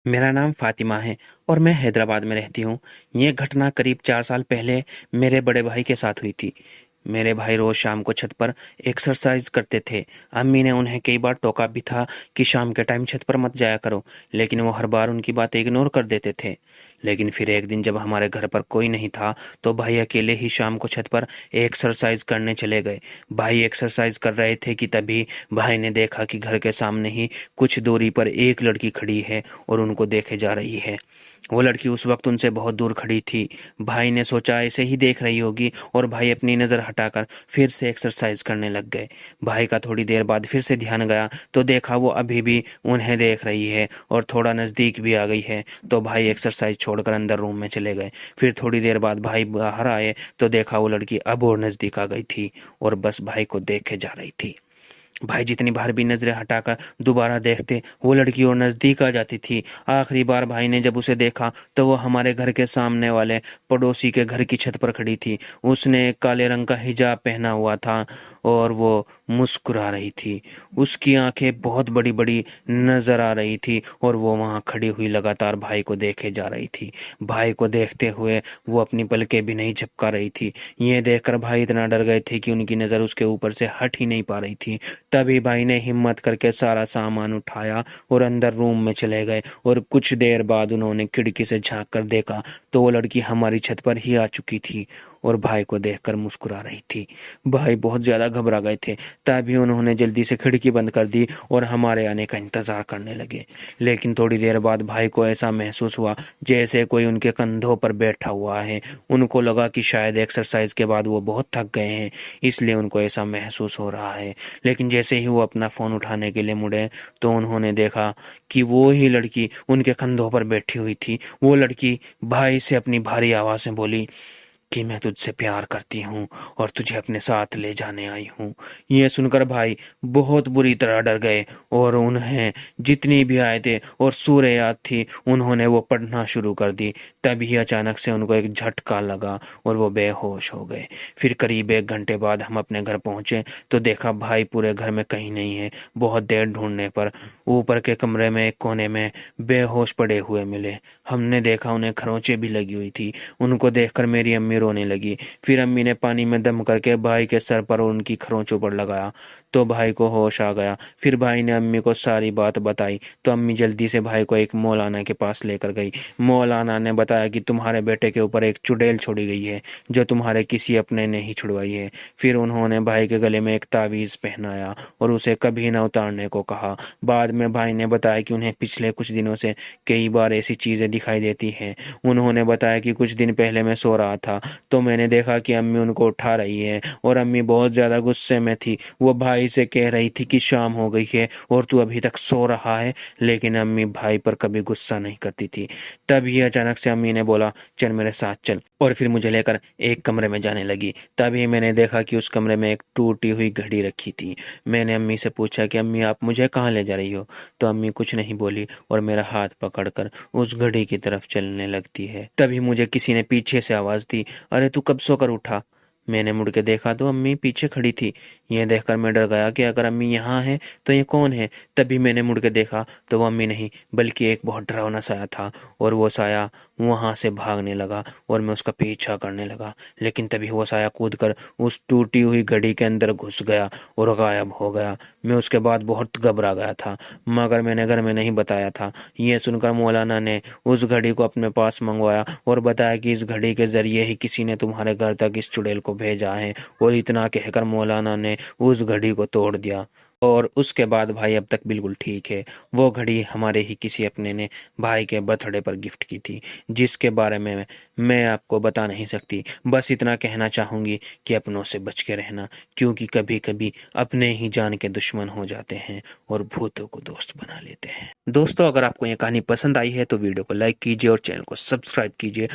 मेरा नाम फातिमा है और मैं हैदराबाद में रहती हूँ। ये घटना करीब 4 साल पहले मेरे बड़े भाई के साथ हुई थी। मेरे भाई रोज शाम को छत पर एक्सरसाइज करते थे। अम्मी ने उन्हें कई बार टोका भी था कि शाम के टाइम छत पर मत जाया करो, लेकिन वो हर बार उनकी बातें इग्नोर कर देते थे। लेकिन फिर एक दिन जब हमारे घर पर कोई नहीं था तो भाई अकेले ही शाम को छत पर एक्सरसाइज करने चले गए। भाई एक्सरसाइज कर रहे थे कि तभी भाई ने देखा कि घर के सामने ही कुछ दूरी पर एक लड़की खड़ी है और उनको देखे जा रही है। वो लड़की उस वक्त उनसे बहुत दूर खड़ी थी। भाई ने सोचा ऐसे ही देख रही होगी और भाई अपनी नज़र हटाकर फिर से एक्सरसाइज करने लग गए। भाई का थोड़ी देर बाद फिर से ध्यान गया तो देखा वो अभी भी उन्हें देख रही है और थोड़ा नज़दीक भी आ गई है। तो भाई एक्सरसाइज छोड़कर अंदर रूम में चले गए। फिर थोड़ी देर बाद भाई बाहर आए तो देखा वो लड़की अब और नज़दीक आ गई थी और बस भाई को देखे जा रही थी। भाई जितनी बार भी नजरें हटाकर दोबारा देखते वो लड़की और नजदीक आ जाती थी। आखिरी बार भाई ने जब उसे देखा तो वो हमारे घर के सामने वाले पड़ोसी के घर की छत पर खड़ी थी। उसने एक काले रंग का हिजाब पहना हुआ था और वो मुस्कुरा रही थी। उसकी आंखें बहुत बड़ी बड़ी नजर आ रही थी और वो वहां खड़ी हुई लगातार भाई को देखे जा रही थी। भाई को देखते हुए वो अपनी पलकें भी नहीं झपका रही थी। ये देखकर भाई इतना डर गए थे कि उनकी नजर उसके ऊपर से हट ही नहीं पा रही थी। तभी भाई ने हिम्मत करके सारा सामान उठाया और अंदर रूम में चले गए और कुछ देर बाद उन्होंने खिड़की से झांक कर देखा तो वो लड़की हमारी छत पर ही आ चुकी थी और भाई को देखकर मुस्कुरा रही थी। भाई बहुत ज्यादा घबरा गए थे। तभी उन्होंने जल्दी से खिड़की बंद कर दी और हमारे आने का इंतजार करने लगे। लेकिन थोड़ी देर बाद भाई को ऐसा महसूस हुआ जैसे कोई उनके कंधों पर बैठा हुआ है। उनको लगा कि शायद एक्सरसाइज के बाद वो बहुत थक गए हैं, इसलिए उनको ऐसा महसूस हो रहा है। लेकिन जैसे ही वो अपना फोन उठाने के लिए मुड़े तो उन्होंने देखा कि वो ही लड़की उनके कंधों पर बैठी हुई थी। वो लड़की भाई से अपनी भारी आवाज में बोली कि मैं तुझसे प्यार करती हूँ और तुझे अपने साथ ले जाने आई हूँ। ये सुनकर भाई बहुत बुरी तरह डर गए और उन्हें जितनी भी आयतें और सूरह याद थी उन्होंने वो पढ़ना शुरू कर दी। तभी अचानक से उनको एक झटका लगा और वो बेहोश हो गए। फिर करीब 1 घंटे बाद हम अपने घर पहुंचे तो देखा भाई पूरे घर में कहीं नहीं है। बहुत देर ढूंढने पर ऊपर के कमरे में एक कोने में बेहोश पड़े हुए मिले। हमने देखा उन्हें खरोंचे भी लगी हुई थी। उनको देखकर मेरी अम्मी रोने लगी। फिर अम्मी ने पानी में दम करके भाई के सर पर और उनकी खरोंचों पर लगाया तो भाई को होश आ गया। फिर भाई ने अम्मी को सारी बात बताई तो अम्मी जल्दी से भाई को एक मौलाना के पास लेकर गई। मौलाना ने बताया कि तुम्हारे बेटे के ऊपर एक चुड़ैल छोड़ी गई है जो तुम्हारे किसी अपने ने ही छुड़वाई है। फिर उन्होंने भाई के गले में एक तावीज पहनाया और उसे कभी न उतारने को कहा। बाद में भाई ने बताया कि उन्हें पिछले कुछ दिनों से कई बार ऐसी चीजें दिखाई देती हैं। उन्होंने बताया कि कुछ दिन पहले मैं सो रहा था तो मैंने देखा कि अम्मी उनको उठा रही है और अम्मी बहुत ज्यादा गुस्से में थी। वो भाई से कह रही थी कि शाम हो गई है और तू अभी तक सो रहा है, लेकिन अम्मी भाई पर कभी गुस्सा नहीं करती थी। तभी अचानक से अम्मी ने बोला चल मेरे साथ चल, और फिर मुझे लेकर एक कमरे में जाने लगी। तभी मैंने देखा कि उस कमरे में एक टूटी हुई घड़ी रखी थी। मैंने अम्मी से पूछा कि अम्मी आप मुझे कहाँ ले जा रही हो? तो अम्मी कुछ नहीं बोली और मेरा हाथ पकड़कर उस घड़ी की तरफ चलने लगती है। तभी मुझे किसी ने पीछे से आवाज दी, अरे तू कब सोकर उठा? मैंने मुड़ के देखा तो अम्मी पीछे खड़ी थी। यह देखकर मैं डर गया कि अगर अम्मी यहाँ है तो ये कौन है। तभी मैंने मुड़ के देखा तो वो अम्मी नहीं बल्कि एक बहुत डरावना साया था और वो साया वहां से भागने लगा और मैं उसका पीछा करने लगा। लेकिन तभी वो साया कूदकर उस टूटी हुई घड़ी के अंदर घुस गया और गायब हो गया। मैं उसके बाद बहुत घबरा गया था मगर मैंने घर में नहीं बताया था। यह सुनकर मौलाना ने उस घड़ी को अपने पास मंगवाया और बताया कि इस घड़ी के जरिए ही किसी ने तुम्हारे घर तक इस चुड़ैल को भेजा है। और इतना कहकर मौलाना ने उस घड़ी को तोड़ दिया और उसके बाद भाई अब तक बिल्कुल ठीक है। वो घड़ी हमारे ही किसी अपने ने भाई के बर्थडे पर गिफ्ट की थी, जिसके बारे में मैं आपको बता नहीं सकती। बस इतना कहना चाहूंगी कि अपनों से बच के रहना, क्योंकि कभी कभी अपने ही जान के दुश्मन हो जाते हैं और भूतों को दोस्त बना लेते हैं। दोस्तों अगर आपको ये कहानी पसंद आई है तो वीडियो को लाइक कीजिए और चैनल को सब्सक्राइब कीजिए